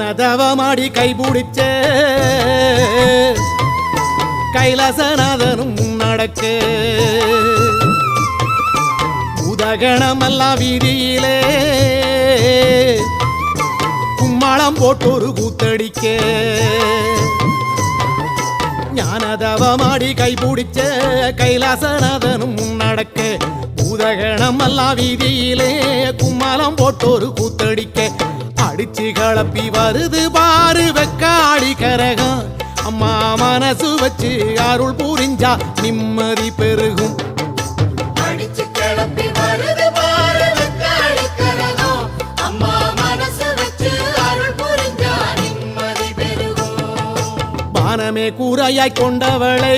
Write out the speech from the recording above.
ஞானதவமாடி கைபிடிச்ச கைலாசநாதனும் நடக்க உதகணமெல்லாம் வீதியிலே கும்மாளம் போட்டொரு கூத்தடிக்க ஞானதவமாடி கைபிடிச்ச கைலாசநாதனும் நடக்க உதகணமெல்லாம் வீதியிலே கும்மாளம் போட்டொரு கூத்தடிக்க அடிச்சு கலப்பி வருது பாரு வெக்காளி கரகம் அம்மா மனசு வச்சு அருள் புரிஞ்சா நிம்மதி பெருகும் அடிச்சு கிளப்பி வருது பாரு வெக்காளி கரகம் அம்மா மனசு வச்சு அருள் புரிஞ்சா நிம்மதி பெருகும் பானமே கூரையாய் கொண்டவளை